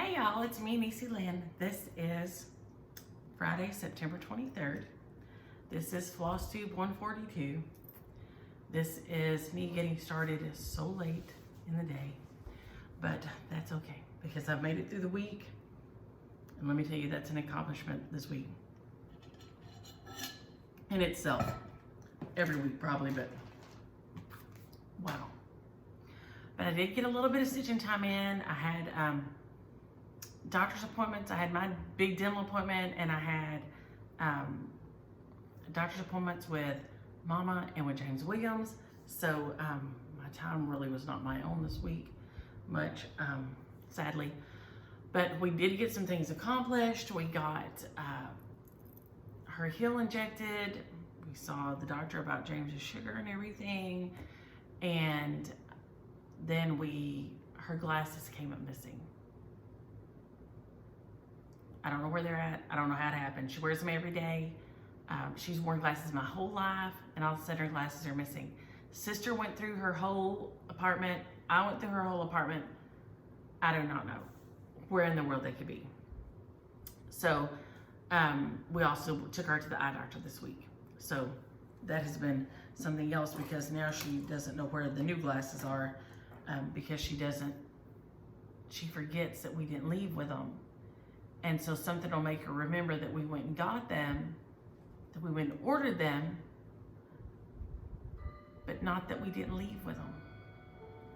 Hey y'all, it's me, Niecy Lynn. This is Friday, September 23rd. This is Floss Tube 142. This is me getting started so late in the day, but that's okay because I've made it through the week. And let me tell you, that's an accomplishment this week in itself. Every week probably, but wow. But I did get a little bit of stitching time in. I had doctor's appointments. I had my big dental appointment, and I had doctor's appointments with Mama and with James Williams. So my time really was not my own this week, much, sadly. But we did get some things accomplished. We got her heel injected. We saw the doctor about James's sugar and everything. And then her glasses came up missing. I don't know where they're at. I don't know how it happened. She wears them every day. She's worn glasses my whole life, and all of a sudden her glasses are missing. Sister went through her whole apartment. I went through her whole apartment. I do not know where in the world they could be. So we also took her to the eye doctor this week. So that has been something else, because now she doesn't know where the new glasses are, because she forgets that we didn't leave with them. And so something will make her remember that we went and got them, that we went and ordered them, but not that we didn't leave with them.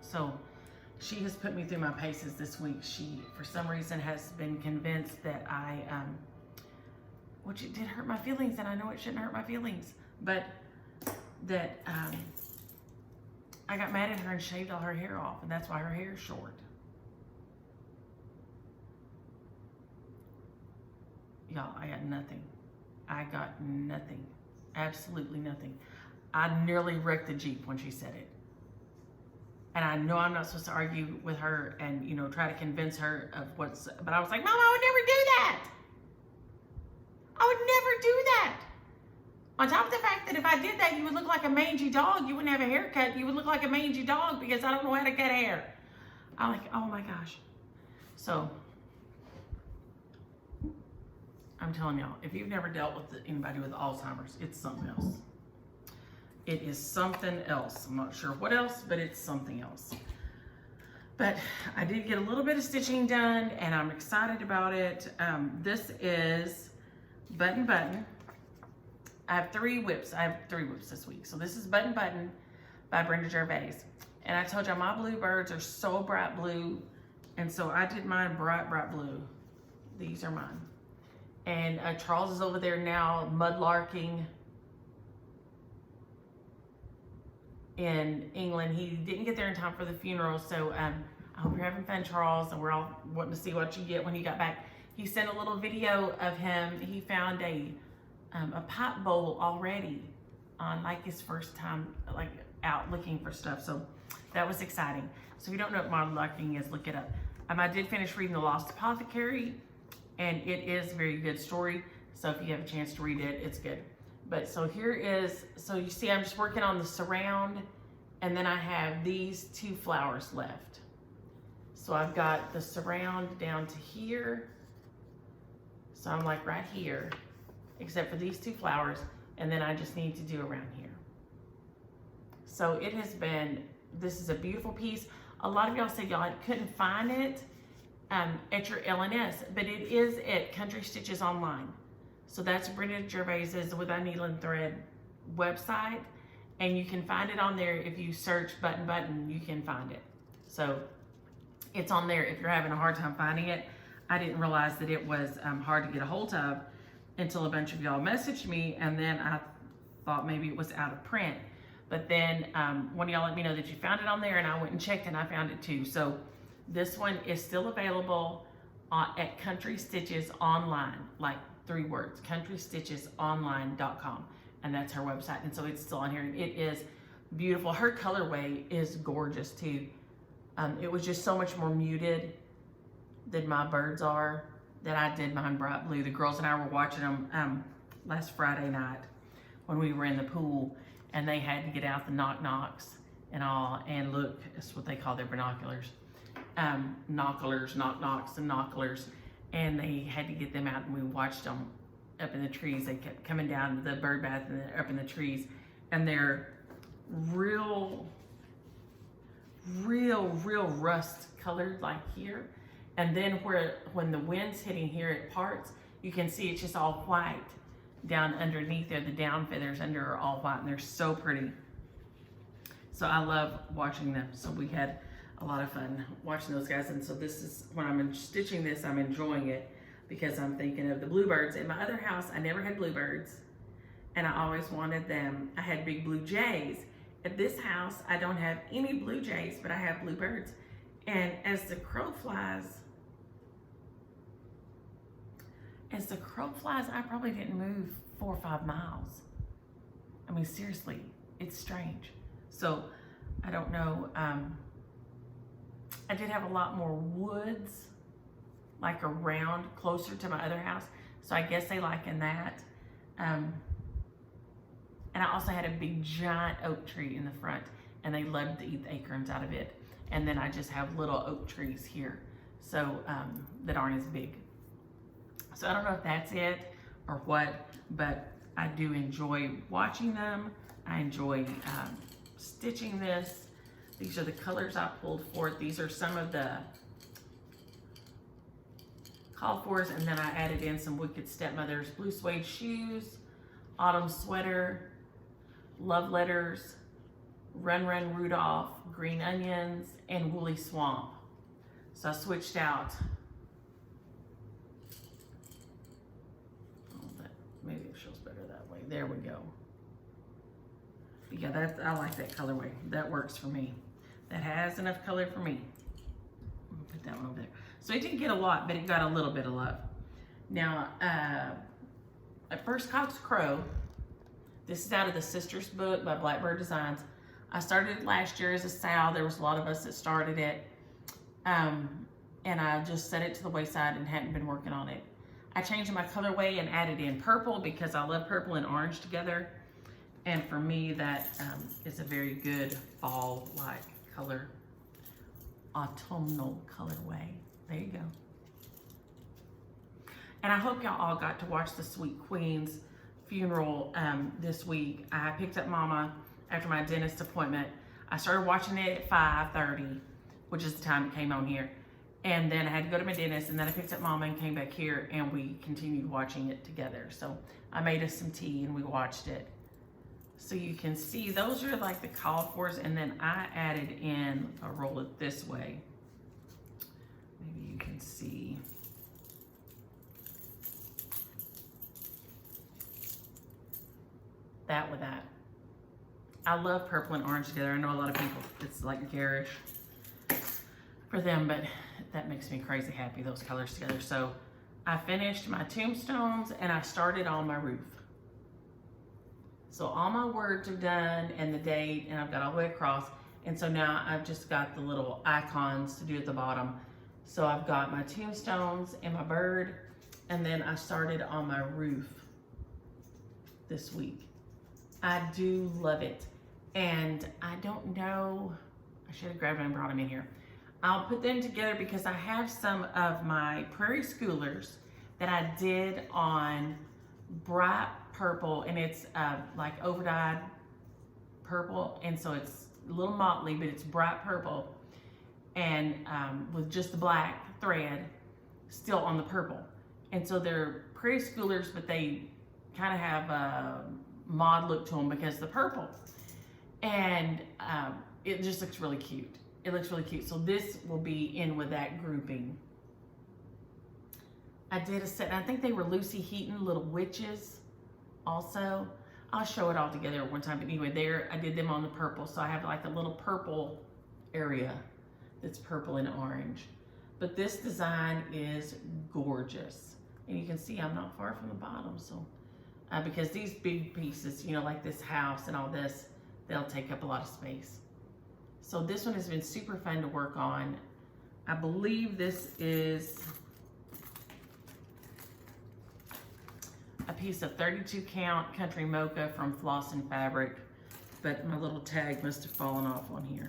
So she has put me through my paces this week. She, for some reason, has been convinced that which it did hurt my feelings, and I know it shouldn't hurt my feelings, but that I got mad at her and shaved all her hair off, and that's why her hair is short. Y'all, I got nothing. I got nothing. Absolutely nothing. I nearly wrecked the Jeep when she said it. And I know I'm not supposed to argue with her and, you know, try to convince her of but I was like, Mom, I would never do that. I would never do that. On top of the fact that if I did that, you would look like a mangy dog. You wouldn't have a haircut. You would look like a mangy dog because I don't know how to cut hair. I'm like, oh my gosh. So I'm telling y'all, if you've never dealt with anybody with Alzheimer's, it's something else. It is something else. I'm not sure what else, but it's something else. But I did get a little bit of stitching done, and I'm excited about it. This is Button Button. I have three whips this week. So this is Button Button by Brenda Gervais. And I told y'all my bluebirds are so bright blue, and so I did mine bright blue. These are mine. And Charles is over there now mudlarking in England. He didn't get there in time for the funeral, so I hope you're having fun, Charles, and we're all wanting to see what you get when he got back. He sent a little video of him. He found a pipe bowl already on like his first time like out looking for stuff, so that was exciting. So if you don't know what mudlarking is, look it up. I did finish reading The Lost Apothecary, and it is a very good story. So if you have a chance to read it, it's good. But so here is, so you see I'm just working on the surround, and then I have these two flowers left. So I've got the surround down to here. So I'm like right here, except for these two flowers, and then I just need to do around here. So it has been, this is a beautiful piece. A lot of y'all said y'all couldn't find it at your LNS, but it is at Country Stitches Online. So that's Brenda Gervais's With a Needle and Thread website, and you can find it on there. If you search Button Button, you can find it. So it's on there if you're having a hard time finding it. I didn't realize that it was hard to get a hold of until a bunch of y'all messaged me, and then I thought maybe it was out of print. But then one of y'all let me know that you found it on there, and I went and checked, and I found it too. So this one is still available at Country Stitches Online, like 3 words, countrystitchesonline.com, and that's her website. And so it's still on here, and it is beautiful. Her colorway is gorgeous too. It was just so much more muted than my birds are, that I did mine bright blue. The girls and I were watching them last Friday night when we were in the pool, and they had to get out the knock knocks and all and look. That's what they call their binoculars. knocklers, knocks and knocklers, and they had to get them out, and we watched them up in the trees. They kept coming down to the bird bath and up in the trees, and they're real rust colored like here, and then when the wind's hitting here it parts, you can see it's just all white down underneath there. The down feathers under are all white, and they're so pretty. So I love watching them. So we had a lot of fun watching those guys, and so this is, when I'm stitching this, I'm enjoying it because I'm thinking of the bluebirds. In my other house, I never had bluebirds, and I always wanted them. I had big blue jays. At this house, I don't have any blue jays, but I have bluebirds. And as the crow flies, I probably didn't move 4 or 5 miles. I mean, seriously, it's strange. So I don't know. I did have a lot more woods, like around closer to my other house. So I guess they like in that. And I also had a big giant oak tree in the front, and they loved to eat the acorns out of it. And then I just have little oak trees here, so that aren't as big. So I don't know if that's it or what, but I do enjoy watching them. I enjoy stitching this. These are the colors I pulled for it. These are some of the call fors, and then I added in some Wicked Stepmother's blue suede shoes, autumn sweater, love letters, Run Run Rudolph, green onions, and woolly swamp. So I switched out. Maybe it shows better that way. There we go. Yeah, I like that colorway. That works for me. That has enough color for me. Put that one over there. So it didn't get a lot, but it got a little bit of love. Now, at first, Cox Crow. This is out of the Sisters book by Blackbird Designs. I started it last year as a sow. There was a lot of us that started it. And I just set it to the wayside and hadn't been working on it. I changed my colorway and added in purple because I love purple and orange together. And for me, that is a very good fall-like color, autumnal colorway. There you go. And I hope y'all all got to watch the Sweet Queen's funeral this week. I picked up Mama after my dentist appointment. I started watching it at 5:30, which is the time it came on here. And then I had to go to my dentist, and then I picked up Mama and came back here, and we continued watching it together. So I made us some tea and we watched it. So you can see those are like the call fors, and then I added in, I'll roll it this way. Maybe you can see. That with that. I love purple and orange together. I know a lot of people, it's like garish for them, but that makes me crazy happy, those colors together. So I finished my tombstones and I started on my roof. So all my words are done and the date, and I've got all the way across. And so now I've just got the little icons to do at the bottom. So I've got my tombstones and my bird, and then I started on my roof this week. I do love it. And I don't know, I should have grabbed them and brought them in here. I'll put them together because I have some of my Prairie Schoolers that I did on bright purple, and it's like overdyed purple, and so it's a little motley, but it's bright purple, and with just the black thread still on the purple. And so they're Prairie Schoolers, but they kind of have a mod look to them because of the purple, and it just looks really cute. It looks really cute. So this will be in with that grouping. I did a set, and I think they were Lucy Heaton Little Witches also. I'll show it all together one time, but anyway, there I did them on the purple. So I have like a little purple area that's purple and orange. But this design is gorgeous. And you can see I'm not far from the bottom. So because these big pieces, you know, like this house and all this, they'll take up a lot of space. So this one has been super fun to work on. I believe this is a piece of 32 count country mocha from Floss and Fabric, but my little tag must have fallen off on here.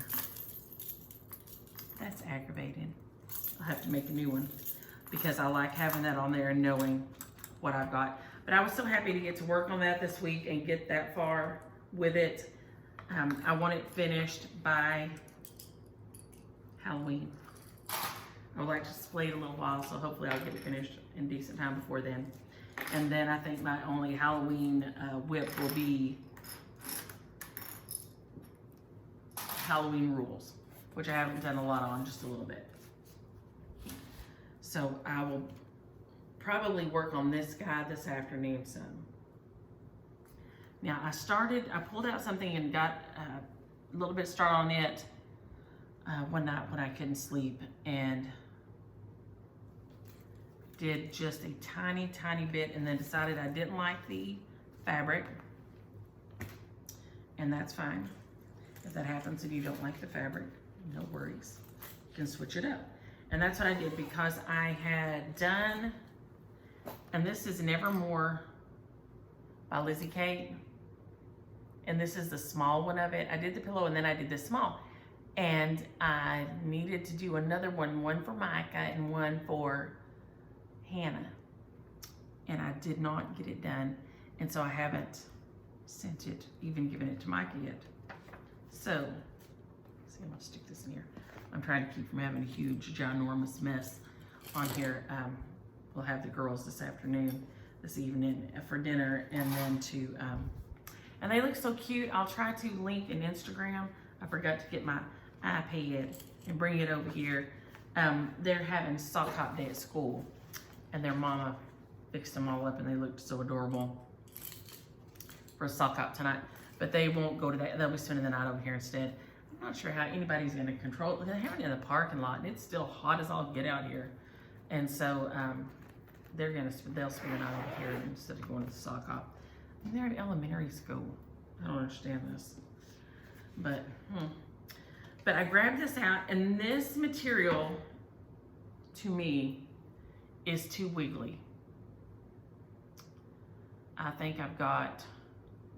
That's aggravating. I'll have to make a new one because I like having that on there and knowing what I've got. But I was so happy to get to work on that this week and get that far with it. I want it finished by Halloween. I would like to display it a little while, so hopefully I'll get it finished in decent time before then. And then I think my only Halloween whip will be Halloween Rules, which I haven't done a lot on, just a little bit. So I will probably work on this guy this afternoon some. Now I pulled out something and got a little bit started on it one night when I couldn't sleep, and did just a tiny bit, and then decided I didn't like the fabric, and that's fine. If that happens and you don't like the fabric, no worries, you can switch it up. And that's what I did, because I had done, and this is Nevermore by Lizzie Kate, and this is the small one of it. I did the pillow and then I did the small, and I needed to do another one for Micah and one for Hannah, and I did not get it done, and so I haven't sent it, even given it to Micah yet. So, let's see, I'm gonna stick this in here. I'm trying to keep from having a huge, ginormous mess on here. We'll have the girls this evening for dinner, and then and they look so cute. I'll try to link an Instagram. I forgot to get my iPad and bring it over here. They're having sock hop day at school, and their mama fixed them all up, and they looked so adorable for a sock hop tonight. But they won't go to that. They'll be spending the night over here instead. I'm not sure how anybody's going to control it. They're having it in the parking lot, and it's still hot as all get out here. And so they'll spend the night over here instead of going to the sock hop. And they're in elementary school. I don't understand this. But I grabbed this out, and this material, to me, is too wiggly. I think I've got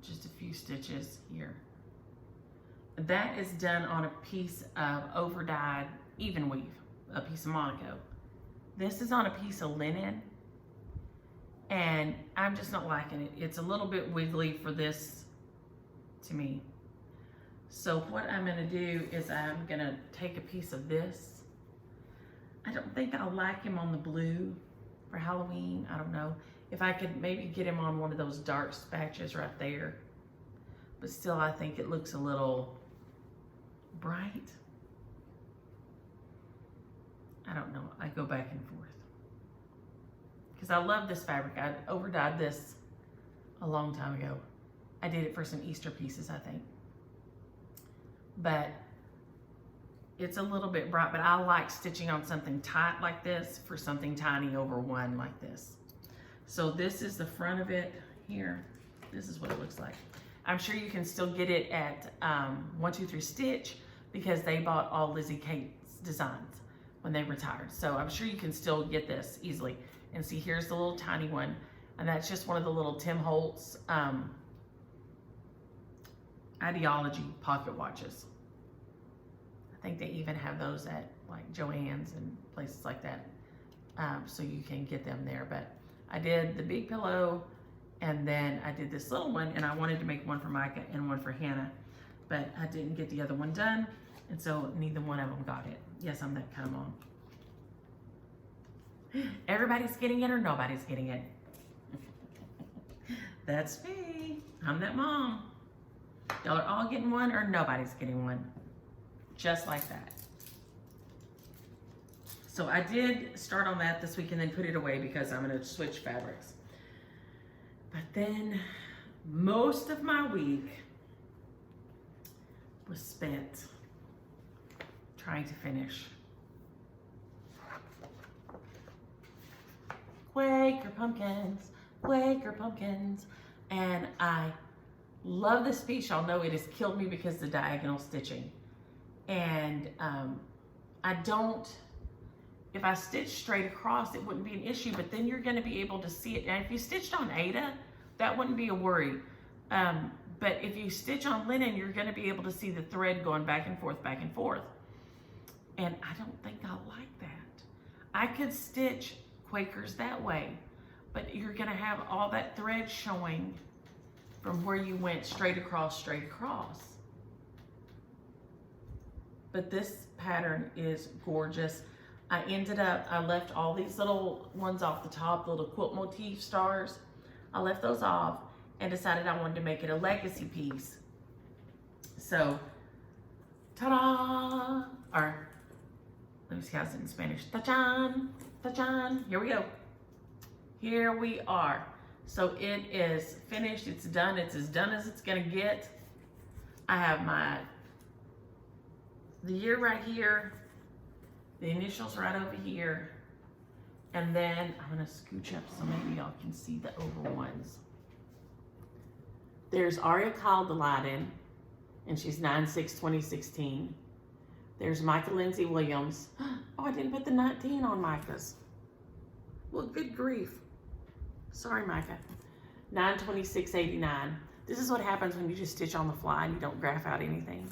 just a few stitches here. That is done on a piece of over-dyed even weave, a piece of Monaco. This is on a piece of linen, and I'm just not liking it. It's a little bit wiggly for this, to me. So what I'm gonna do is I'm gonna take a piece of this. I don't think I'll like him on the blue for Halloween. I don't know. If I could maybe get him on one of those dark patches right there. But still, I think it looks a little bright. I don't know. I go back and forth. Because I love this fabric. I overdyed this a long time ago. I did it for some Easter pieces, I think. But it's a little bit bright, but I like stitching on something tight like this for something tiny over one like this. So this is the front of it here. This is what it looks like. I'm sure you can still get it at 123 Stitch, because they bought all Lizzie Kate's designs when they retired. So I'm sure you can still get this easily. And see, here's the little tiny one. And that's just one of the little Tim Holtz Ideology pocket watches. I think they even have those at like Joann's and places like that. So you can get them there. But I did the big pillow, and then I did this little one, and I wanted to make one for Micah and one for Hannah, but I didn't get the other one done, and so neither one of them got it. Yes, I'm that kind of mom. Everybody's getting it or nobody's getting it. That's me. I'm that mom. Y'all are all getting one or nobody's getting one. Just like that. So I did start on that this week and then put it away because I'm going to switch fabrics. But then most of my week was spent trying to finish Quaker pumpkins, Quaker pumpkins. And I love this piece. Y'all know it has killed me because of the diagonal stitching. And if I stitch straight across, it wouldn't be an issue, but then you're gonna be able to see it. And if you stitched on Ada, that wouldn't be a worry. But if you stitch on linen, you're gonna be able to see the thread going back and forth, back and forth. And I don't think I like that. I could stitch Quakers that way, but you're gonna have all that thread showing from where you went straight across, straight across. But this pattern is gorgeous. I left all these little ones off the top, the little quilt motif stars. I left those off and decided I wanted to make it a legacy piece. So, ta-da! Or, let me see how it's in Spanish. Ta-chan! Ta-chan! Here we go. Here we are. So it is finished, it's done, it's as done as it's gonna get. I have the year right here, the initials right over here, and then I'm gonna scooch up so maybe y'all can see the oval ones. There's Aria Caldeladin, and she's 9/6/2016. There's Micah Lindsay Williams. Oh, I didn't put the 19 on Micah's. Well, good grief. Sorry, Micah. 9/26/89. This is what happens when you just stitch on the fly and you don't graph out anything.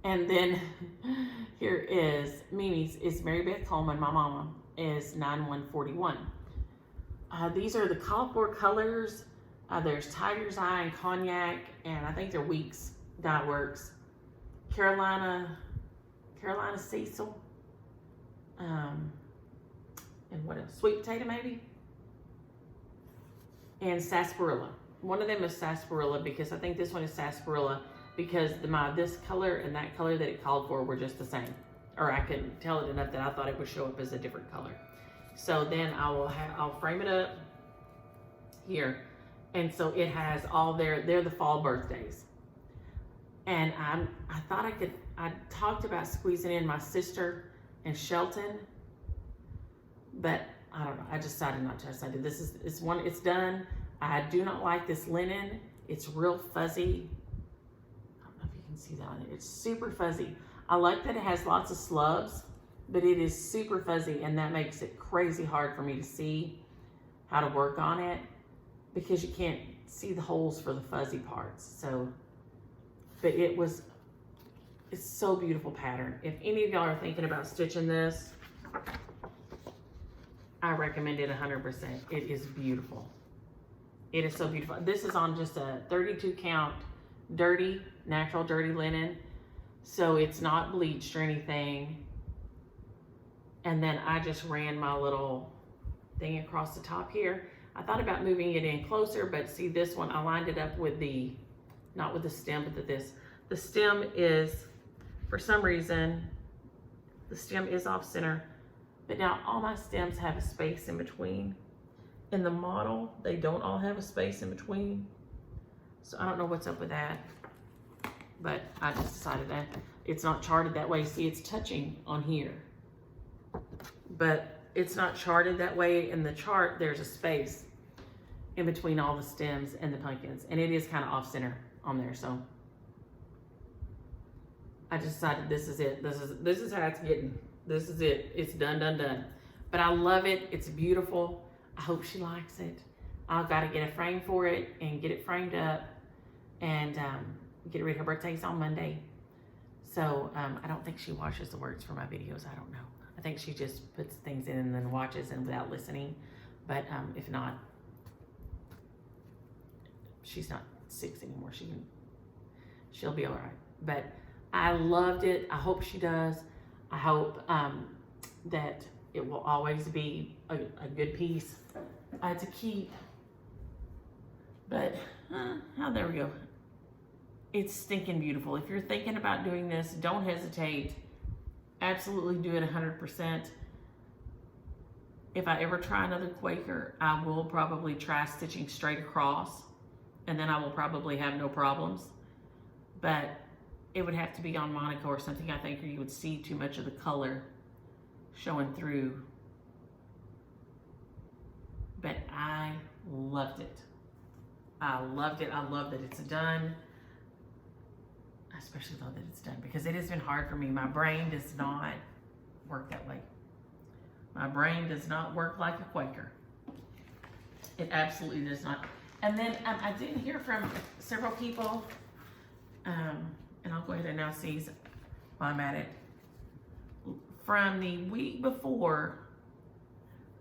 And then here is Mimi's. It's Mary Beth Coleman. My mama is 9/1/41. These are the cauliflower colors. There's Tiger's Eye and Cognac, and I think they're Weeks Dye Works. Carolina Cecil. And what else? Sweet Potato maybe? And Sarsaparilla. One of them is Sarsaparilla because I think this one is Sarsaparilla because this color and that color that it called for were just the same. Or I couldn't tell it enough that I thought it would show up as a different color. So then I'll frame it up here. And so it has all they're the fall birthdays. And I thought I talked about squeezing in my sister and Shelton, but I don't know. I decided not to. I decided it's done. I do not like this linen. It's real fuzzy. I don't know if you can see that on it. It's super fuzzy. I like that it has lots of slubs, but it is super fuzzy, and that makes it crazy hard for me to see how to work on it because you can't see the holes for the fuzzy parts. So, but it's so beautiful pattern. If any of y'all are thinking about stitching this, I recommend it 100%. It is beautiful. It is so beautiful. This is on just a 32 count natural dirty linen. So it's not bleached or anything. And then I just ran my little thing across the top here. I thought about moving it in closer, but see this one, I lined it up with not with the stem, but this. The stem is, for some reason, the stem is off center. But now all my stems have a space in between. In the model, they don't all have a space in between. So I don't know what's up with that. But I just decided that it's not charted that way. See, it's touching on here. But it's not charted that way. In the chart, there's a space in between all the stems and the pumpkins. And it is kind of off center on there. So I just decided this is it. This is how it's getting. This is it. It's done, done, done. But I love it. It's beautiful. I hope she likes it. I've got to get a frame for it and get it framed up and get it ready. Her birthday's on Monday. So I don't think she watches the words for my videos. I don't know. I think she just puts things in and then watches and without listening. But if not, she's not 6 anymore. She'll be all right. But I loved it. I hope she does. I hope that it will always be a good piece to keep. But, there we go. It's stinking beautiful. If you're thinking about doing this, don't hesitate. Absolutely do it 100%. If I ever try another Quaker, I will probably try stitching straight across, and then I will probably have no problems. But it would have to be on Monaco or something, I think, or you would see too much of the color showing through. But I loved it. I loved it. I love that it's done. I especially love that it's done because it has been hard for me. My brain does not work that way. My brain does not work like a Quaker. It absolutely does not. And then I did hear from several people, and I'll go ahead and now see while I'm at it. From the week before,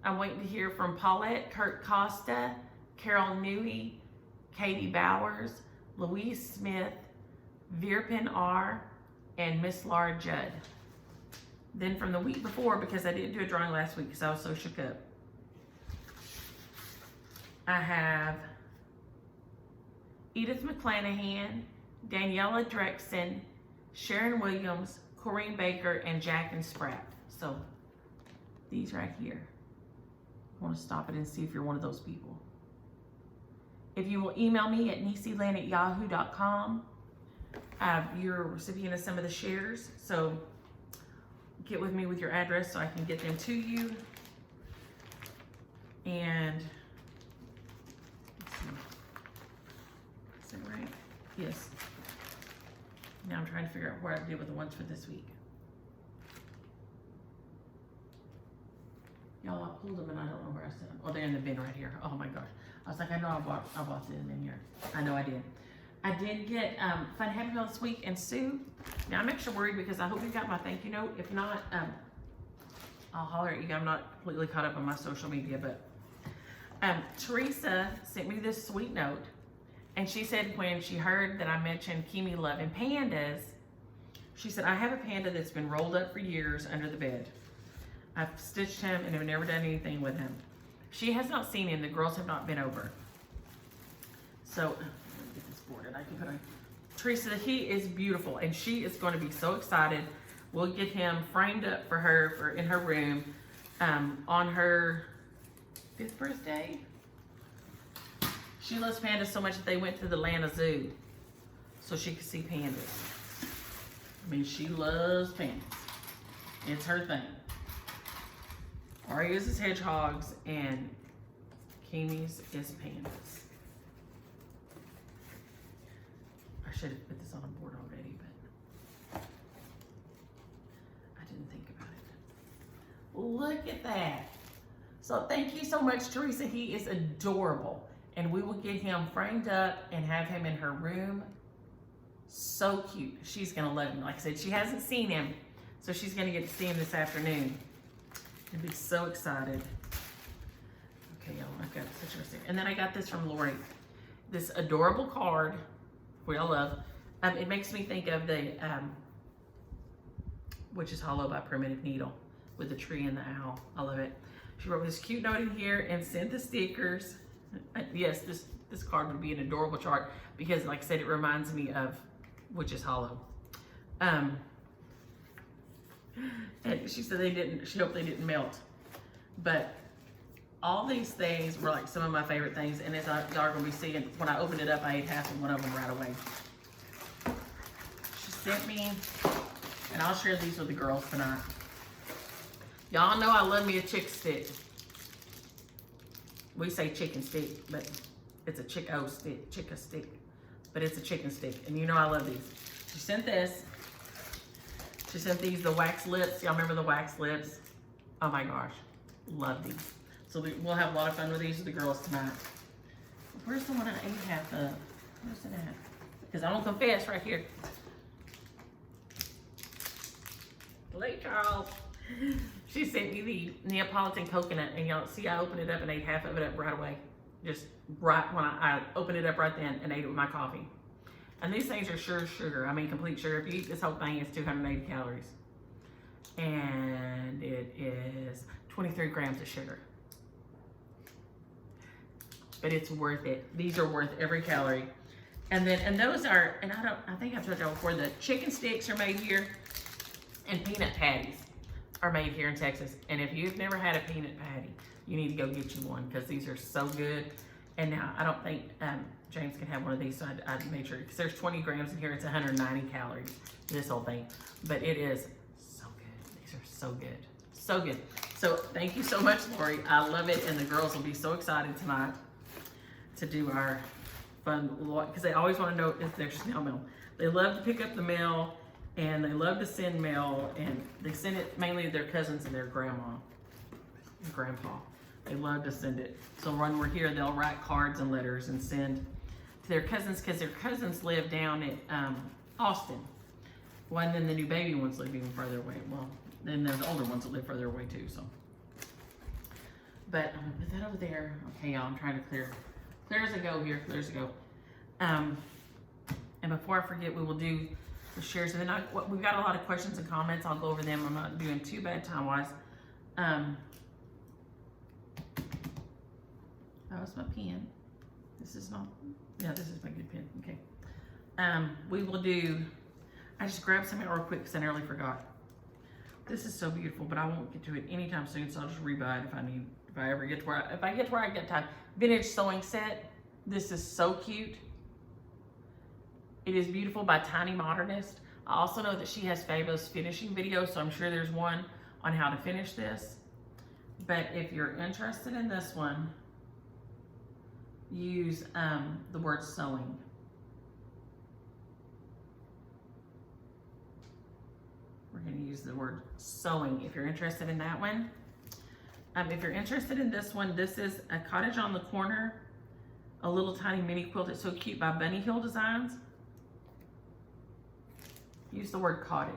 I'm waiting to hear from Paulette, Kurt Costa, Carol Newey, Katie Bowers, Louise Smith, Veerpin R, and Miss Laura Judd. Then from the week before, because I didn't do a drawing last week because I was so shook up, I have Edith McClanahan, Daniela Drexen, Sharon Williams, Corrine Baker, and Jack and Spratt. So these right here. I want to stop it and see if you're one of those people. If you will email me at niecyland@yahoo.com, you're a recipient of some of the shares. So get with me with your address so I can get them to you. And let's see. Is that right? Yes. Now I'm trying to figure out what I did with the ones for this week. Y'all, I pulled them and I don't know where I set them. Oh, they're in the bin right here. Oh my gosh. I was like, I know I bought them in here. I know I did. I did get Fun Happy Meal this week, and Sue, now I'm extra worried because I hope you got my thank you note. If not, I'll holler at you. I'm not completely caught up on my social media, but Teresa sent me this sweet note, and she said when she heard that I mentioned Kimi loving pandas, she said, I have a panda that's been rolled up for years under the bed. I've stitched him and have never done anything with him. She has not seen him. The girls have not been over. So, let me get this boarded. I can put on. Teresa, he is beautiful, and she is going to be so excited. We'll get him framed up for her in her room on her 5th birthday. She loves pandas so much that they went to the Atlanta Zoo so she could see pandas. I mean, she loves pandas. It's her thing. Arya's is hedgehogs, and Kimi's is pandas. I should have put this on a board already, but I didn't think about it. Look at that. So thank you so much, Teresa. He is adorable. And we will get him framed up and have him in her room. So cute. She's going to love him. Like I said, she hasn't seen him, so she's going to get to see him this afternoon. And be so excited. Okay, y'all, I've got such a receipt. And then I got this from Lori. This adorable card, we all love. It makes me think of the Which is Hollow by Primitive Needle with the tree and the owl. I love it. She wrote this cute note in here and sent the stickers. Yes, this card would be an adorable chart because, like I said, it reminds me of Which is Hollow. And she said she hoped they didn't melt. But all these things were like some of my favorite things, and as y'all are going to be seeing, when I opened it up, I ate half of one of them right away. She sent me, and I'll share these with the girls tonight. Y'all know I love me a chick stick. We say chicken stick, but it's a chick-o stick, chick-a-stick. But it's a chicken stick, and you know I love these. She sent this. She sent these, the wax lips. Y'all remember the wax lips? Oh my gosh, love these. So we'll have a lot of fun with these with the girls tonight. Where's the one I ate half of? Where's it at? Because I'm gonna confess right here. Late Charles. She sent me the Neapolitan coconut, and y'all see I opened it up and ate half of it up right away. Just right when I opened it up right then and ate it with my coffee. And these things are sure sugar. I mean, complete sugar. If you eat this whole thing, it's 280 calories. And it is 23 grams of sugar. But it's worth it. These are worth every calorie. And those are, and I think I've told y'all before, the chicken sticks are made here, and peanut patties are made here in Texas. And if you've never had a peanut patty, you need to go get you one because these are so good. And now I don't think James can have one of these, so I made sure, because there's 20 grams in here. It's 190 calories, this whole thing. But it is so good. These are so good. So good. So thank you so much, Lori. I love it, and the girls will be so excited tonight to do our fun, because they always want to know if there's snail mail. They love to pick up the mail, and they love to send mail, and they send it mainly to their cousins and their grandma and grandpa. They love to send it. So when we're here, they'll write cards and letters and send to their cousins, because their cousins live down at Austin. Well, and then the new baby ones live even further away. Well, then there's older ones that live further away too. But I'm gonna put that over there. Okay, y'all, I'm trying to clear as I go here, clear as I go. And before I forget, we will do the shares. And then we've got a lot of questions and comments. I'll go over them. I'm not doing too bad time-wise. That was my pen. This is not, yeah, this is my good pen, okay. We will do, I just grabbed something real quick because I nearly forgot. This is so beautiful, but I won't get to it anytime soon, so I'll just rebuy it if I ever get to where I get time. Vintage sewing set. This is so cute. It is beautiful by Tiny Modernist. I also know that she has fabulous finishing videos, so I'm sure there's one on how to finish this. But if you're interested in this one, use the word sewing. We're going to use the word sewing if you're interested in that one. If you're interested in this one, this is a cottage on the corner, a little tiny mini quilt. It's so cute by Bunny Hill Designs. Use the word cottage.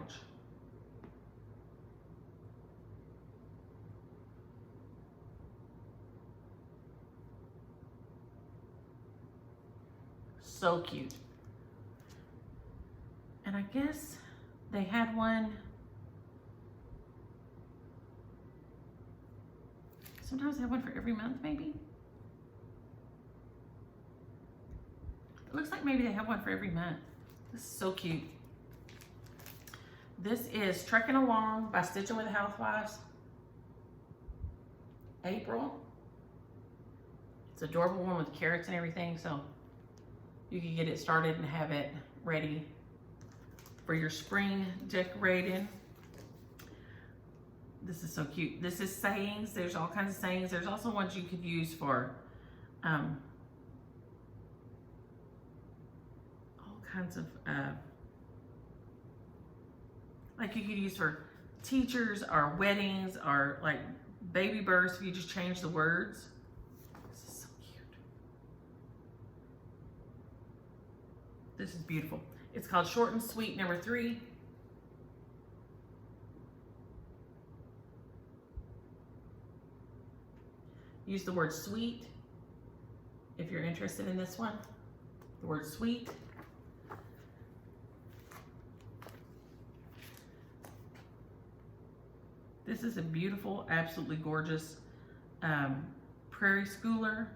So cute. And I guess they had one. Sometimes they have one for every month, maybe. It looks like maybe they have one for every month. This is so cute. This is Trekking Along by Stitching with the Housewives. April. It's an adorable one with carrots and everything, so you can get it started and have it ready for your spring decorating. This is so cute. This is sayings. There's all kinds of sayings. There's also ones you could use for all kinds of like you could use for teachers or weddings or like baby births if you just change the words. This is so cute. This is beautiful. It's called Short and Sweet number 3. Use the word sweet if you're interested in this one. The word sweet. This is a beautiful, absolutely gorgeous prairie schooler.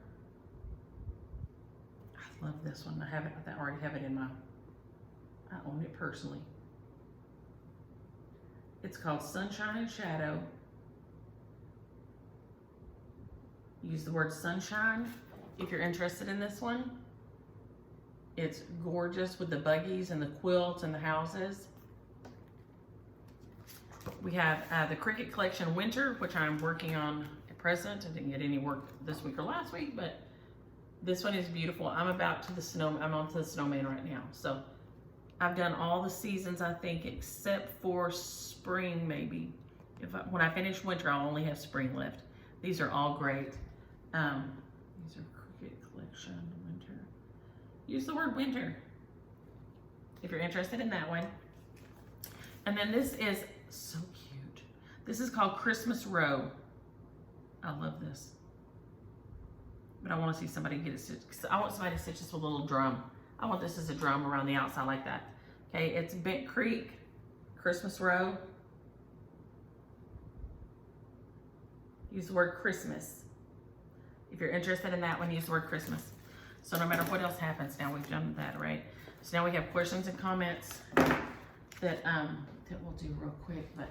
I love this one. I already have it in my, I own it personally. It's called Sunshine and Shadow. Use the word sunshine if you're interested in this one. It's gorgeous with the buggies and the quilts and the houses. We have the Cricket Collection Winter, which I'm working on at present. I didn't get any work this week or last week, but this one is beautiful. I'm on to the snowman right now. So I've done all the seasons, I think, except for spring, maybe. When I finish winter, I'll only have spring left. These are all great. These are Cricket Collection Winter. Use the word winter if you're interested in that one. And then this is so cute. This is called Christmas Row. I love this. But I want to see somebody get it stitched. I want somebody to stitch this with a little drum. I want this as a drum around the outside like that. Okay, it's Bent Creek, Christmas Row. Use the word Christmas. If you're interested in that one, use the word Christmas. So no matter what else happens, now we've done that, right? So now we have questions and comments that we'll do real quick, but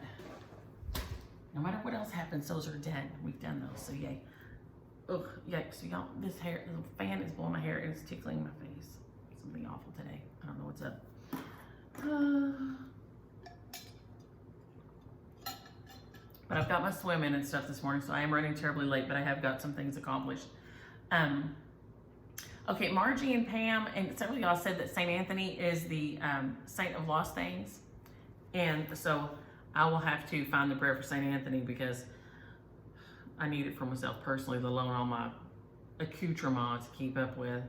no matter what else happens, those are done. We've done those, so yay. Ugh, yikes, so y'all, this hair, the fan is blowing my hair and it's tickling my face. Something awful today. I don't know what's up. But I've got my swimming and stuff this morning, so I am running terribly late, but I have got some things accomplished. Okay, Margie and Pam, and several of y'all said that St. Anthony is the saint of lost things. And so I will have to find the prayer for St. Anthony because I need it for myself personally, let alone all my accoutrements to keep up with.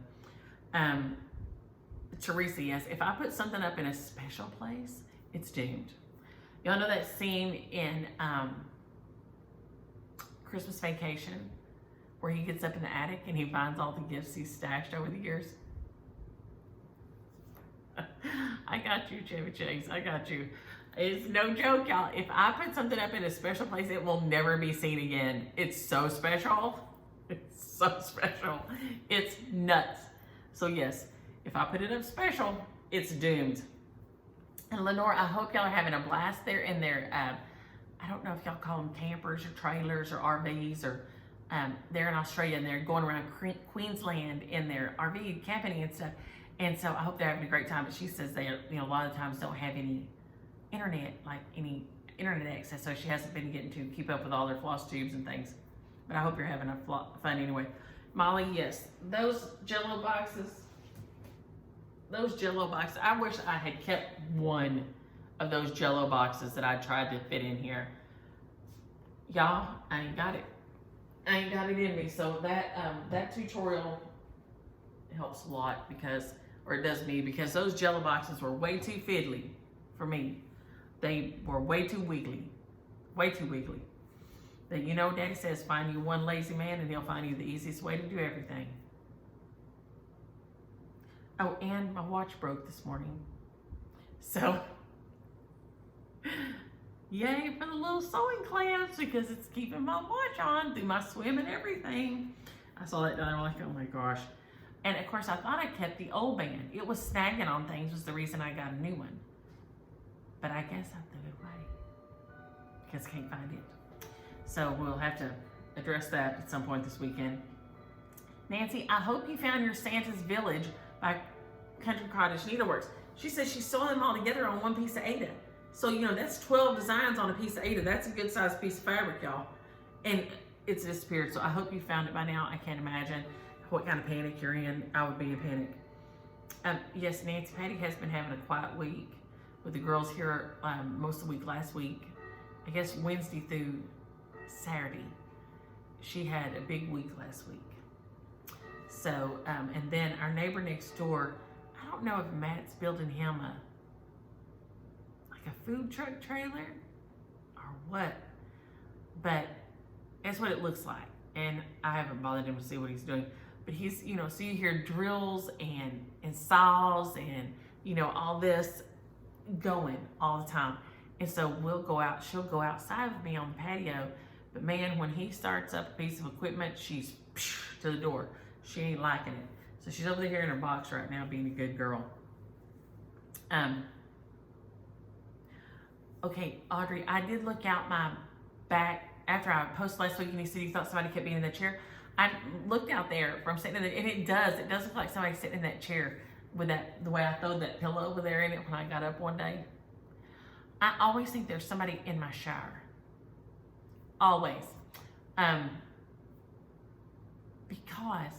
Teresa, yes, if I put something up in a special place, it's doomed. Y'all know that scene in Christmas Vacation where he gets up in the attic and he finds all the gifts he's stashed over the years. I got you, Chevy Chase. I got you. It's no joke, y'all. If I put something up in a special place, it will never be seen again. It's so special. It's so special. It's nuts. So yes, if I put it up special, it's doomed. And Lenore, I hope y'all are having a blast there in their, I don't know if y'all call them campers or trailers or RVs or they're in Australia and they're going around Queensland in their RV camping and stuff. And so I hope they're having a great time. But she says they, a lot of times don't have any internet access, so she hasn't been getting to keep up with all their floss tubes and things. But I hope you're having fun anyway. Molly, yes, those Jello boxes, I wish I had kept one of those Jello boxes that I tried to fit in here. Y'all, I ain't got it. I ain't got it in me. So that tutorial helps a lot because those Jello boxes were way too fiddly for me. They were way too wiggly. But Daddy says find you one lazy man and he'll find you the easiest way to do everything. Oh, and my watch broke this morning. So, yay for the little sewing clamps because it's keeping my watch on through my swim and everything. I saw that and I'm like, oh my gosh. And of course I thought I kept the old band. It was snagging on things was the reason I got a new one. But I guess I threw it away because I can't find it. So we'll have to address that at some point this weekend. Nancy, I hope you found your Santa's Village by Country Cottage Needleworks. She says she's sewing them all together on one piece of Aida. So, that's 12 designs on a piece of Aida. That's a good sized piece of fabric, y'all. And it's disappeared. So I hope you found it by now. I can't imagine what kind of panic you're in. I would be in panic. Yes, Nancy, Patty has been having a quiet week with the girls here most of the week last week. I guess Wednesday through Saturday. She had a big week last week. So, and then our neighbor next door, I don't know if Matt's building him a food truck trailer or what, but that's what it looks like. And I haven't bothered him to see what he's doing, but he's, so you hear drills and saws and, all this going all the time. And so she'll go outside with me on the patio, but man, when he starts up a piece of equipment, she's to the door. She ain't liking it. So she's over there in her box right now being a good girl. Okay, Audrey, I did look out my back after I posted last week and you said you thought somebody kept being in that chair. I looked out there from sitting in there and it does look like somebody sitting in that chair with the way I throwed that pillow over there in it when I got up one day. I always think there's somebody in my shower. Always. Because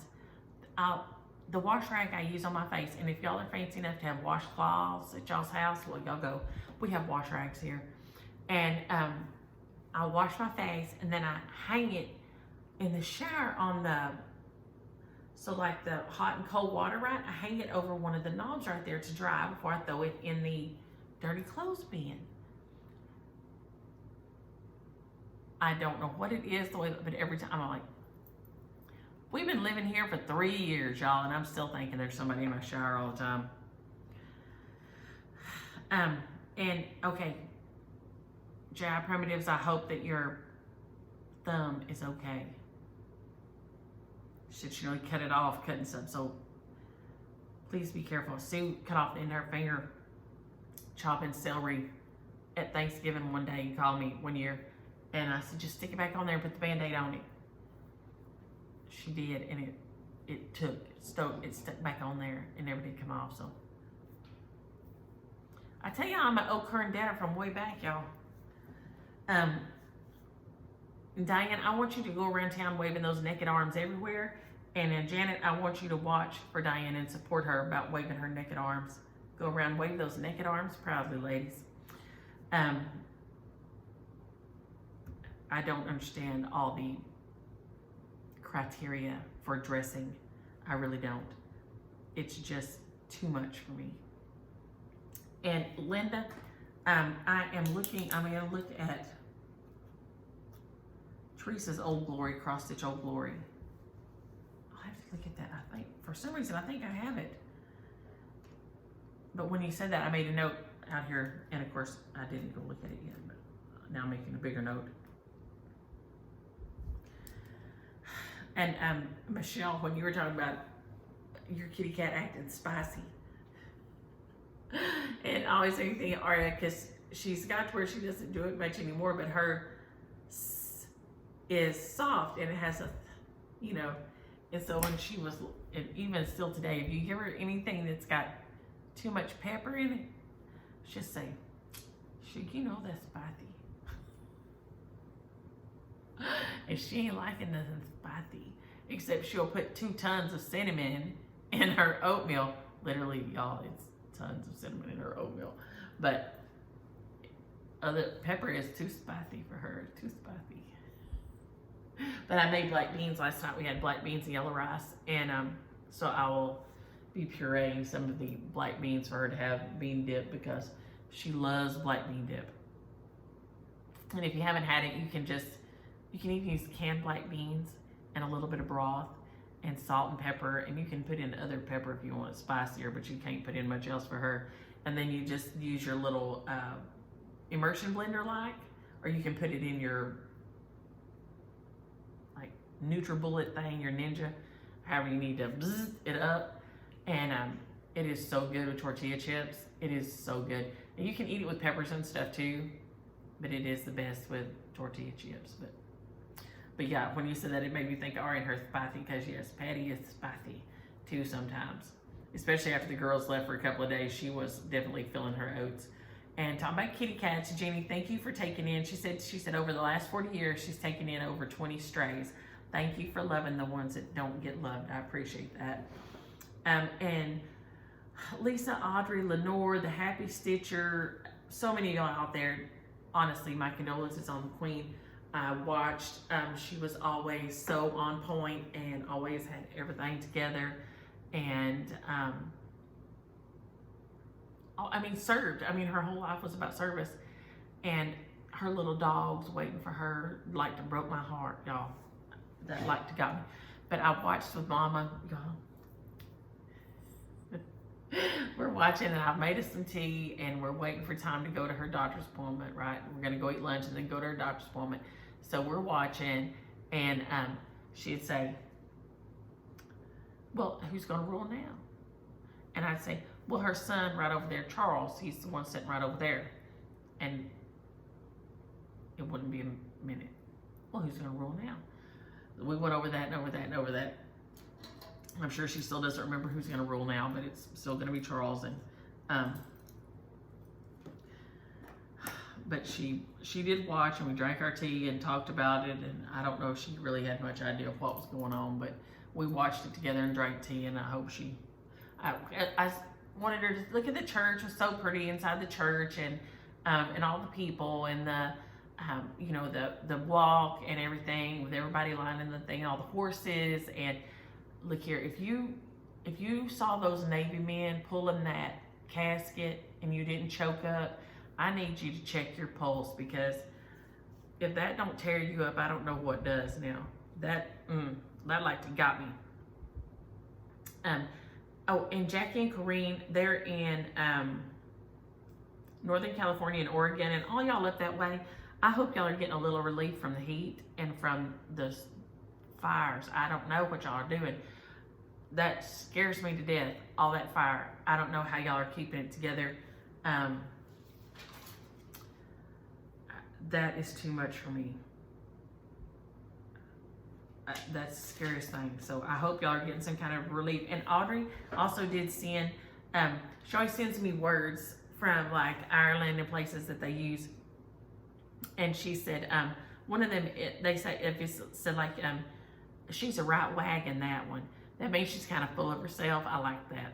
the wash rag I use on my face, and if y'all are fancy enough to have washcloths at y'all's house, well, y'all go. We have wash rags here. And I'll wash my face, and then I hang it in the shower on so like the hot and cold water, right? I hang it over one of the knobs right there to dry before I throw it in the dirty clothes bin. I don't know what it is, but every time I'm like, we've been living here for 3 years, y'all, and I'm still thinking there's somebody in my shower all the time. And okay, J.I. Primitives, I hope that your thumb is okay. She really cut it off, cutting stuff, so please be careful. Sue cut off the end of her finger chopping celery at Thanksgiving one day. You called me one year, and I said, just stick it back on there and put the Band-Aid on it. She did, and it stuck back on there and never did come off. So I tell you, I'm an old current data from way back, y'all. Diane, I want you to go around town waving those naked arms everywhere. And Janet, I want you to watch for Diane and support her about waving her naked arms. Go around, wave those naked arms proudly, ladies. I don't understand all the criteria for dressing. I really don't. It's just too much for me. And Linda, I'm gonna look at Teresa's Old Glory, cross stitch Old Glory. look at that. I think, for some reason, I think I have it. But when you said that, I made a note out here, and of course, I didn't go look at it yet, but now I'm making a bigger note. And Michelle, when you were talking about your kitty cat acting spicy, and I always say anything, Aria, because she's got to where she doesn't do it much anymore, but her is soft and it has a, you know, and so when she was, and even still today, if you give her anything that's got too much pepper in it, just say, you know that's spicy. And she ain't liking nothing spicy, except she'll put 2 tons of cinnamon in her oatmeal. Literally, y'all, it's tons of cinnamon in her oatmeal. But other pepper is too spicy for her, too spicy. But I made black beans last night. We had black beans and yellow rice. And so I will be pureeing some of the black beans for her to have bean dip because she loves black bean dip. And if you haven't had it, you can even use canned black beans and a little bit of broth and salt and pepper, and you can put in other pepper if you want it spicier, but you can't put in much else for her. And then you just use your little immersion blender or you can put it in your like NutriBullet thing, your Ninja, however you need to bzz it up. And it is so good with tortilla chips. It is so good. And you can eat it with peppers and stuff too, but it is the best with tortilla chips. But yeah, when you said that, it made me think of Ari and her spicy, because yes, Patty is spicy too sometimes. Especially after the girls left for a couple of days, she was definitely filling her oats. And talking about kitty cats, Jenny, thank you for taking in. She said over the last 40 years, she's taken in over 20 strays. Thank you for loving the ones that don't get loved. I appreciate that. And Lisa, Audrey, Lenore, the Happy Stitcher, so many of y'all out there. Honestly, my condolences on the Queen. I watched, she was always so on point and always had everything together. And, served. Her whole life was about service. And her little dogs waiting for her, like, to broke my heart, y'all. That, like, to got me. But I watched with Mama, y'all. We're watching, and I've made us some tea, and we're waiting for time to go to her doctor's appointment, right? We're going to go eat lunch and then go to her doctor's appointment. So we're watching, and she'd say, well, who's going to rule now? And I'd say, well, her son right over there, Charles, he's the one sitting right over there. And it wouldn't be a minute. Well, who's going to rule now? We went over that and over that and over that. I'm sure she still doesn't remember who's going to rule now, but it's still going to be Charles. And but she did watch, and we drank our tea and talked about it. And I don't know if she really had much idea of what was going on, but we watched it together and drank tea. And I hope I wanted her to look at the church. It was so pretty inside the church, and all the people, and the the walk and everything with everybody lining the thing, all the horses. And look here, if you saw those Navy men pulling that casket and you didn't choke up, I need you to check your pulse, because if that don't tear you up, I don't know what does now. That like got me. And Jackie and Corrine, they're in Northern California and Oregon, and all y'all up that way. I hope y'all are getting a little relief from the heat and from the fires. I don't know what y'all are doing. That scares me to death, all that fire. I don't know how y'all are keeping it together. That is too much for me. That's the scariest thing. So I hope y'all are getting some kind of relief. And Audrey also did send, she always sends me words from like Ireland and places that they use. And she said, one of them, they say, if it's said like, she's a right wagon, that one. That means she's kind of full of herself. I like that.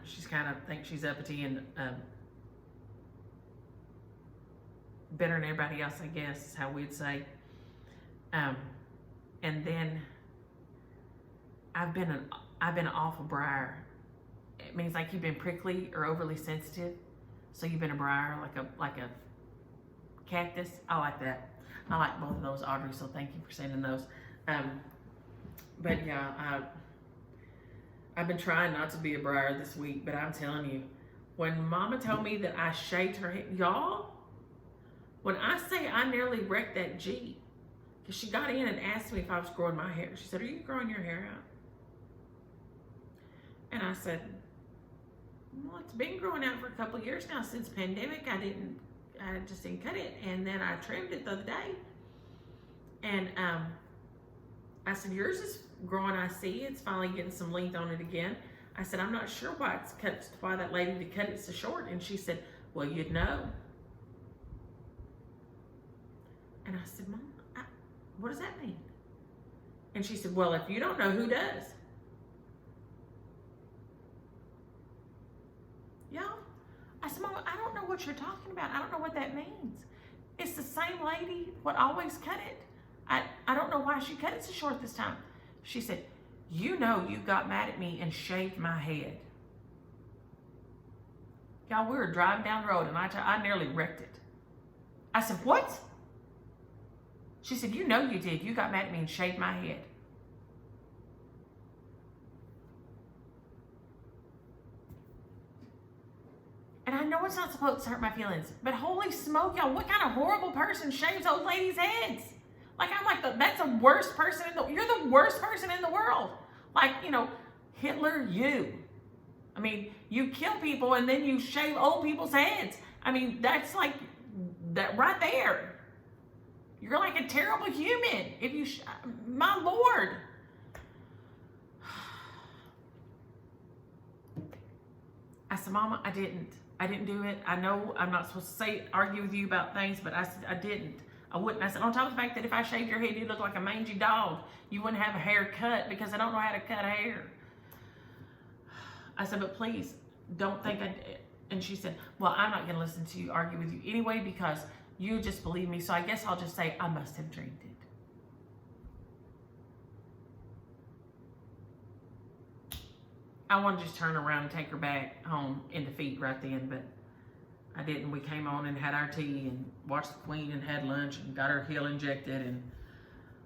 She's kind of thinks she's uppity and better than everybody else, I guess, is how we'd say. And then I've been an awful briar. It means like you've been prickly or overly sensitive. So you've been a briar, like a cactus. I like that. I like both of those, Audrey, so thank you for sending those. But yeah, I've been trying not to be a briar this week, but I'm telling you, when Mama told me that I shaved her head, y'all, when I say I nearly wrecked that Jeep, because she got in and asked me if I was growing my hair. She said, "Are you growing your hair out?" And I said, "Well, it's been growing out for a couple of years now. Since pandemic, I just didn't cut it. And then I trimmed it the other day." And I said, "Yours is growing, I see. It's finally getting some length on it again." I said, "I'm not sure why that lady cut it so short." And she said, "Well, you'd know." And I said, "Mom, what does that mean?" And she said, "Well, if you don't know, who does?" Y'all, I said, "Mama, I don't know what you're talking about. I don't know what that means. It's the same lady what always cut it. I don't know why she cut it so short this time." She said, "You know you got mad at me and shaved my head." Y'all, we were driving down the road and I nearly wrecked it. I said, "What?" She said, "You know you did. You got mad at me and shaved my head." And I know it's not supposed to hurt my feelings, but holy smoke, y'all, what kind of horrible person shaves old ladies' heads? Like, I'm like, that's the worst person you're the worst person in the world. Like, Hitler, you. I mean, you kill people and then you shave old people's heads. I mean, that's like, that right there. You're like a terrible human if you, my Lord. I said, "Mama, I didn't do it. I know I'm not supposed to argue with you about things, but I said, I didn't. I wouldn't." I said, "On top of the fact that if I shaved your head, you'd look like a mangy dog. You wouldn't have a haircut because I don't know how to cut hair." I said, "But please, don't think I did." And she said, "Well, I'm not going to listen to you argue with you anyway because you just believe me. So I guess I'll just say I must have dreamed it." I wanted to just turn around and take her back home in defeat right then, but I didn't. We came on and had our tea and watched the Queen and had lunch and got her heel injected and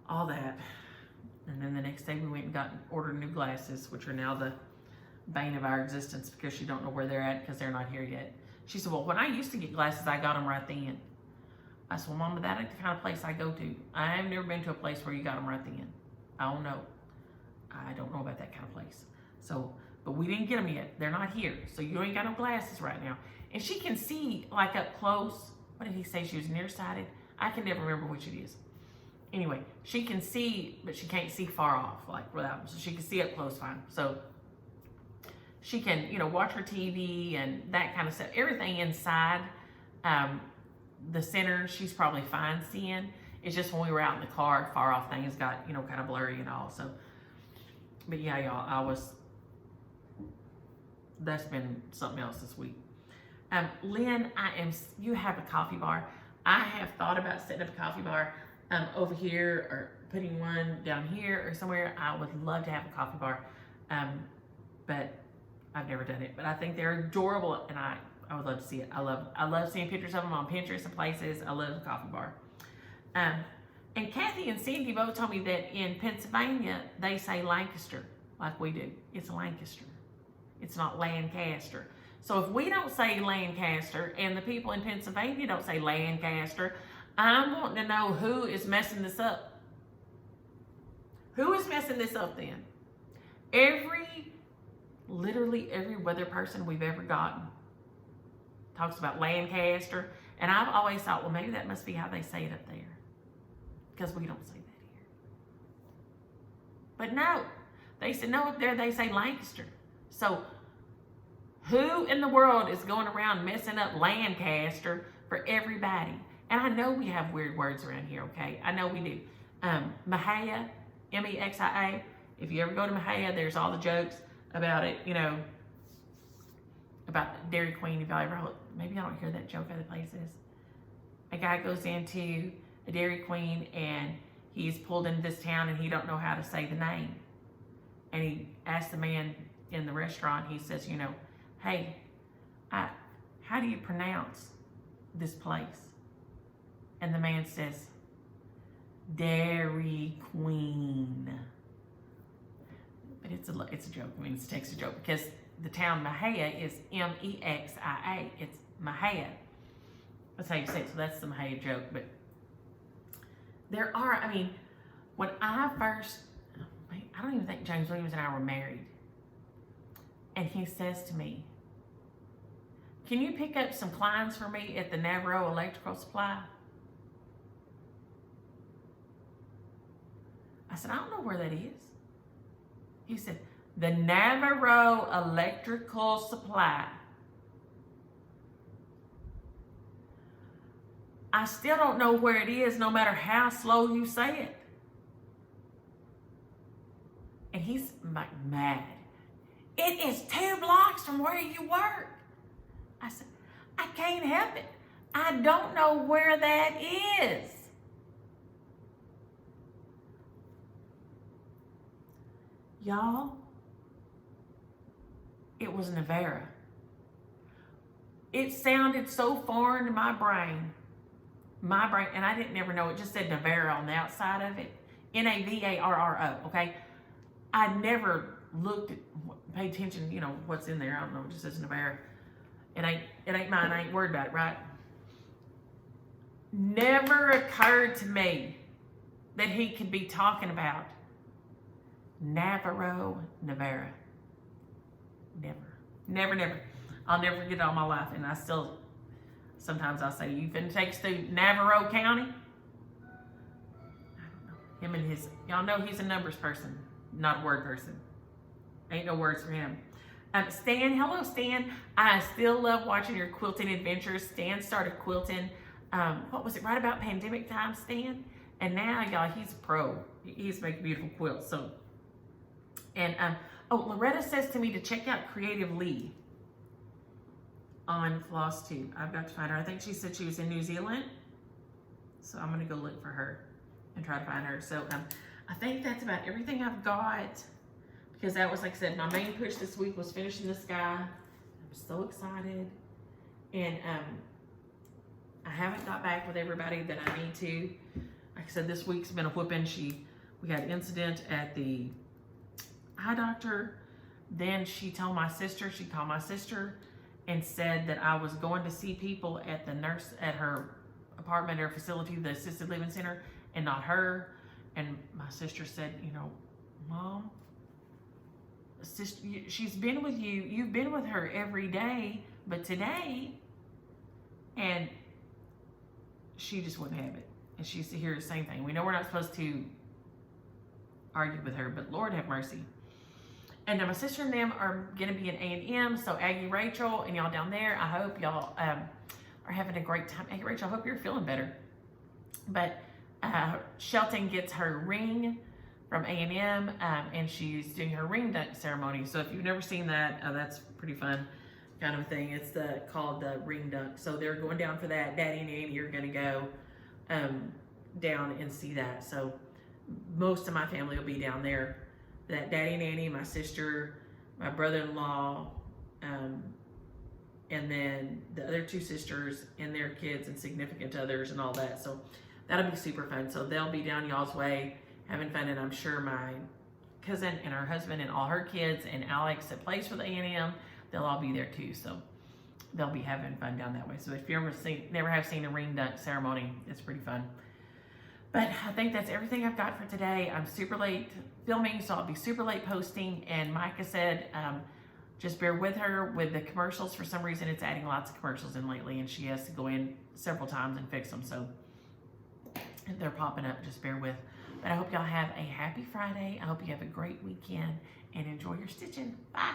all that. And then the next day we went and ordered new glasses, which are now the bane of our existence because she don't know where they're at because they're not here yet. She said, "Well, when I used to get glasses, I got them right then." I said, "Well, Mama, that ain't the kind of place I go to. I have never been to a place where you got them right then. I don't know. I don't know about that kind of place." So, but we didn't get them yet. They're not here. So you ain't got no glasses right now. And she can see like up close. What did he say? She was nearsighted. I can never remember which it is. Anyway, she can see, but she can't see far off, like without them. So she can see up close fine. So she can, watch her TV and that kind of stuff. Everything inside the center, she's probably fine seeing. It's just when we were out in the car, far off things got, kind of blurry and all. So, but yeah, y'all, that's been something else this week. Lynn, you have a coffee bar. I have thought about setting up a coffee bar over here or putting one down here or somewhere. I would love to have a coffee bar, but I've never done it. But I think they're adorable, and I would love to see it. I love seeing pictures of them on Pinterest and places. I love the coffee bar. And Kathy and Cindy both told me that in Pennsylvania, they say Lancaster like we do. It's Lancaster. It's not Lancaster. So if we don't say Lancaster and the people in Pennsylvania don't say Lancaster, I'm wanting to know who is messing this up. Who is messing this up then? Literally every weather person we've ever gotten talks about Lancaster. And I've always thought, well, maybe that must be how they say it up there. Because we don't say that here. But no, they said, no, up there they say Lancaster. So who in the world is going around messing up Lancaster for everybody? And I know we have weird words around here, okay? I know we do. Mexia, M-E-X-I-A. If you ever go to Mexia, there's all the jokes about it, about Dairy Queen. If y'all ever, maybe I don't hear that joke other places. A guy goes into a Dairy Queen and he's pulled into this town and he don't know how to say the name. And he asks the man in the restaurant, he says, hey, how do you pronounce this place? And the man says, Dairy Queen. But it's a joke. I mean, it's a Texas joke because the town Mexia is Mexia. It's Mexia. That's how you say it. So that's the Mexia joke. But there are, I mean, when I first, I don't even think James Williams and I were married. And he says to me, can you pick up some clients for me at the Navarro Electrical Supply? I said, I don't know where that is. He said, the Navarro Electrical Supply. I still don't know where it is, no matter how slow you say it. And he's like mad. It is 2 blocks from where you work. I said, I can't help it. I don't know where that is. Y'all, it was Navarro. It sounded so foreign to my brain, and I didn't ever know. It just said Navarro on the outside of it. Navarro, okay? I never looked at, paid attention, you know, what's in there. I don't know, it just says Navarro. It ain't mine, I ain't worried about it, right? Never occurred to me that he could be talking about Navarro. Never. I'll never forget it all my life, and I still, sometimes I'll say, you finna take us to Navarro County? I don't know. Him and his, y'all know he's a numbers person, not a word person. Ain't no words for him. Stan, hello Stan. I still love watching your quilting adventures. Stan started quilting, what was it, right about pandemic time, Stan? And now, y'all, he's a pro. He's making beautiful quilts. So, and, oh, Loretta says to me to check out Creative Lee on Floss too. I've got to find her. I think she said she was in New Zealand. So I'm going to go look for her and try to find her. So, I think that's about everything I've got. Because that was, like I said, my main push this week was finishing this guy. I'm so excited. And I haven't got back with everybody that I need to. Like I said, this week's been a whooping. We had an incident at the eye doctor. Then she called my sister and said that I was going to see people at the nurse, at her apartment or facility, the assisted living center, and not her. And my sister said, you know, Mom, sister, she's been with you. You've been with her every day, but today, and she just wouldn't have it. And she used to hear the same thing. We know we're not supposed to argue with her, but Lord have mercy. And now my sister and them are going to be in A&M, so Aggie Rachel and y'all down there, I hope y'all are having a great time. Aggie Rachel, I hope you're feeling better. But Shelton gets her ring from A&M, and she's doing her ring dunk ceremony. So if you've never seen that, that's pretty fun kind of a thing. It's called the ring dunk. So they're going down for that. Daddy and Annie are going to go down and see that. So most of my family will be down there. That Daddy and Annie, my sister, my brother-in-law, and then the other 2 sisters and their kids and significant others and all that. So that'll be super fun. So they'll be down y'all's way having fun, and I'm sure my cousin and her husband and all her kids and Alex that plays for the A&M, they'll all be there too. So they'll be having fun down that way. So if you never have seen a ring dunk ceremony, it's pretty fun. But I think that's everything I've got for today. I'm super late filming, so I'll be super late posting. And Micah said, just bear with her with the commercials. For some reason, it's adding lots of commercials in lately, and she has to go in several times and fix them. So if they're popping up, just bear with. But I hope y'all have a happy Friday. I hope you have a great weekend and enjoy your stitching. Bye.